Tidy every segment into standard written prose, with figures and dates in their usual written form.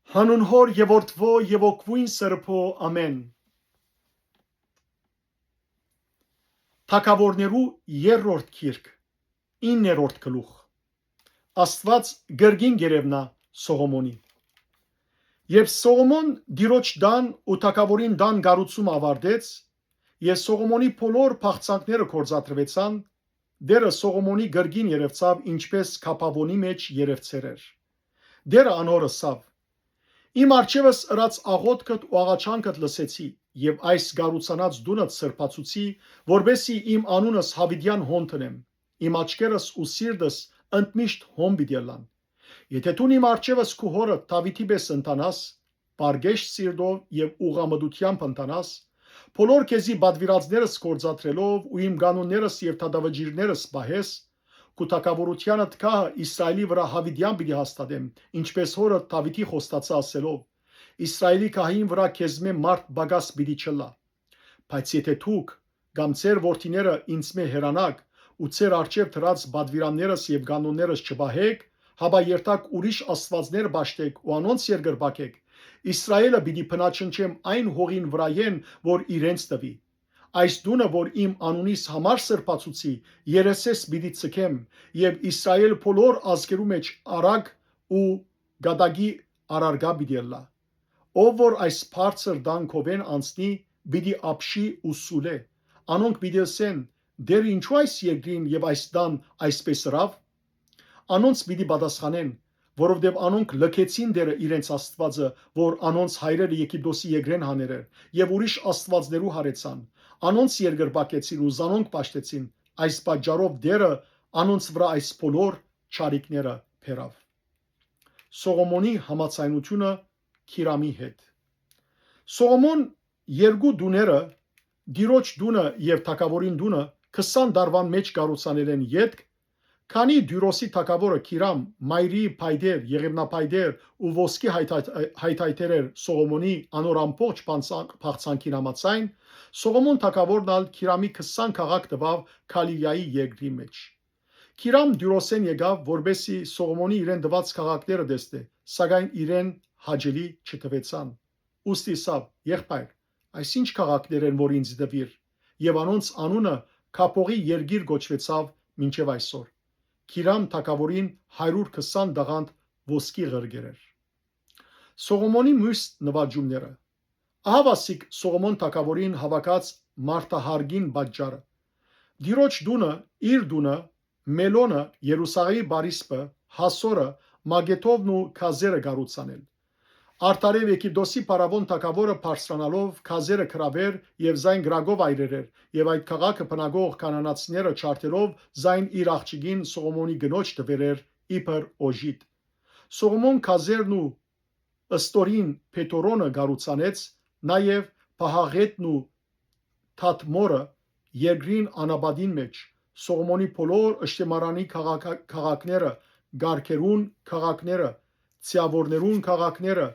Հանուն Հոր եւ Որդվո եւ Օգվույն Սրբո ամեն։ Թագավորներու երրորդ գիրք 9-րդ գլուխ։ Աստված գրգին գերևնա Սողոմոնի։ Երբ Սողոմոն դիրոջ դան ու թագավորին դան գառուցում ավարտեց, եւ Սողոմոնի բոլոր փախցանքները կործատրվեցան, դերը Սողոմոնի գրգին երևցավ ինչպես քապավոնի մեջ երևցեր էր։ Դերը անորը սավ. Իմ արջևս ըրած աղոթքդ ու աղաչանքդ լսեցի եւ այս գառուցանած դունդ սրբացուցի, որբեսի իմ անունս հավիդյան հոն տնեմ, իմ աչքերս ու սիրտս ընդմիշտ հոն բիդելան։ Եթե դու իմ արջևս քու հորը Դավիթի պես ընտանաս, բարգեշտ սիրտով եւ ուղղամտությամբ ընտանաս, բոլոր քեզի բադվիրածներս կործատրելով ու իմ կանոններս եւ թադավաջիրներս պահես, քու թագավորությանդ քահը Իսրայելի վրա հավիդյան պիտի հաստատեմ, ինչպես հորը Դավիթի խոստացը ասելով. Իսրայելի քահին վրա քեզմե մարդ բագաս պիտի չլա։ Բայց եթե դուք կամ ձեր որդիները ինձ մե հերանաք ու ձեր արջև դրած բադվիրաններս եւ կանոններս չբահեք, հաբա երթակ ուրիշ աստվածներ բաշտեք ու անոնց երկրբակեք, Իսրայելը պիտի փնաչնչեմ այն հողին վրայեն, որ իրենց տվի։ Այս դունը, որ իմ անունիս համար սրբացուցի, երեսես պիտի ցկեմ եւ Իսրայել բոլոր ազգերու մեջ արագ ու գադագի արարգա պիտի լա։ Ով որ այս բարձր դանքովեն անցնի, պիտի ապշի ու սուլե։ Անոնք պիտի ասեն. դեր ինչու այս երկրին եւ այս դան այսպես ռավ։ Անոնց պիտի պատասխանեն, որովհետև անոնք լքեցին դերը իրենց աստվածը, որ անոնց հայրերը Եգիպտոսի եգրեն հաներեր եւ ուրիշ աստվածներու հարեցան, անոնց երկրբակեցին ու զանոնք պաշտեցին, այս պատճառով դերը անոնց վրա այս բոլոր չարիքները փերավ։ Սողոմոնի համացայնությունը Քիրամի հետ։ Սողոմոն երկու դուները, դիրոջ դունը եւ թագավորին դունը 20 դարվան մեջ կառուցանել են յետք, քանի Դյուրոսի թագավորը Քիրամ մայրի փայդեր, եղևնապայդեր ու ոսկի հայթայթեր Սողոմոնի անոր ամբողջ փախցանքին համաձայն, Սողոմոն թագավորն ալ Քիրամի 20 քաղաք տվավ Քալիլիայի երկրի մեջ։ Քիրամ Դյուրոսեն եկավ, որբեսի Սողոմոնի իրեն տված քաղաքները դեսնե, սակայն իրեն հաջելի չտվեցան։ Ուստի սավ, եղբայր, այս ինչ քաղաքներ են, որ ինձ դվիր, եւ անոնց անունը Քապողի երգիր գոչվեցավ մինչև այսօր։ Քիրամ թագավորին 120 դաղանդ ոսկի ղրգեր էր։ Սողոմոնի մյուս նվաճումները։ Ահավասիկ Սողոմոն թագավորին հավաքած մարտահարգին պատճառը։ Դիրոջ դունը, իր դունը, Մելոնը, Երուսաղեմի բարիսպը, Հասորը, Մագետովն ու Քազերը գառուցանել։ Արտարև Եգիպտոսի փարավոն թագավորը բարձրանալով Քազերը քրավեր եւ զայն գրագով այրերեր եւ այդ քաղաքը բնագող կանանացիները չարթելով զայն իր աղջիկին Սողոմոնի գնոջ տվերեր իբր օժիտ։ Սողոմոն Քազերն ու Աստորին Փետորոնը գառուցանեց, նաեւ Փահաղետն ու Թաթմորը երկրին անաբադին մեջ, Սողոմոնի բոլոր ըշտեմարանի քաղաքները, գարքերուն քաղաքները, ցիավորներուն քաղաքները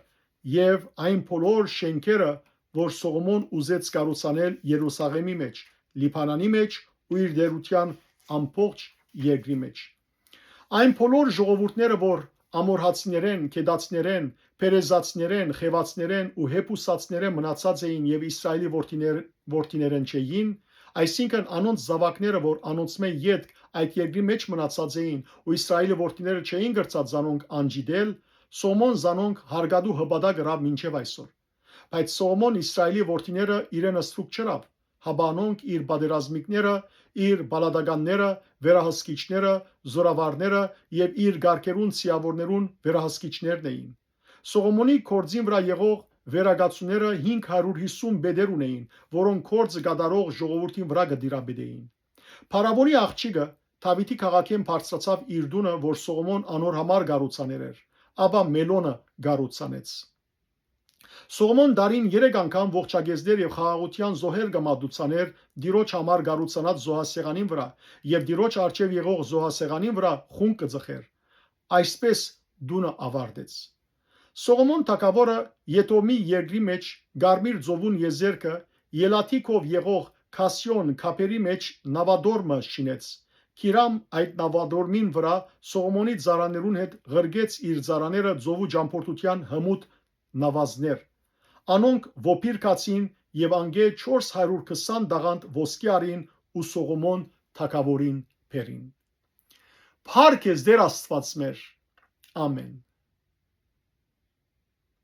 եւ այն բոլոր շենքերը, որ Սողոմոն ուզեց կառուցանել Երուսաղեմի մեջ, Լիբանանի մեջ ու իր դերության ամբողջ երկրի մեջ։ Այն բոլոր ժողովուրդները, որ ամորհացիներեն, կեդացիներեն, պերեզացիներեն, խևացիներեն ու հեպուսացիներեն մնացած էին եւ Իսրայելի որդիներեն չէին, այսինքն անոնց զավակները, որ անոնցմե յետք այդ երկրի մեջ մնացած էին ու Իսրայելի որդիները չէին գրծած զանոնք անջիդել, Սողոմոն զանոնք հարգադու հպատակ գրավ մինչև այսօր։ Բայց Սողոմոն Իսրայելի որդիները իրեն աստուկ չրավ, հաբանոնք իր բادرազմիկները, իր բալադականները, վերահսկիչները, զորավարները եւ իր գարքերուն ցիավորներուն վերահսկիչներն էին։ Սողոմոնի կորձին վրա եղող վերագացուները 550 բեդեր ունեին, որոնք կորձը գդարող ժողովրդին վրա գդիրաբեդեին։ Փարավոնի աղջիկը Դավիթի քաղաքեն բարձրացավ իր դունը, որ Սողոմոն անոր համար գառուցաներ էր, ապա Մելոնը գառուցանեց։ Սողոմոն դարին 3 անգամ ողջագեզներ եւ խաղաղության զոհեր գմադուցաներ դիրոջ համար գառուցանած զոհասեղանին վրա եւ դիրոջ արչեւ եղող զոհասեղանին վրա խունկ կձխեր։ Այսպես դունը ավարտեց։ Սողոմոն թագավորը Եդոմի երկրի մեջ Գարմիր ծովուն եզերքը Ելաթիկով եղող Քասիոն քապերի մեջ նավադորմը շինեց։ Քիրամ այդ նավադորմին վրա Սողոմոնի ծառաներուն հետ ղրգեց իր ծառաները ծովու ճամփորդության հմուտ նավազներ, անոնք ոփիրկացին եւ անգե 420 դաղանդ ոսկի արին ու Սողոմոն թագավորին բերին։ Փառք ես Տեր Աստված մեր։ Ամեն։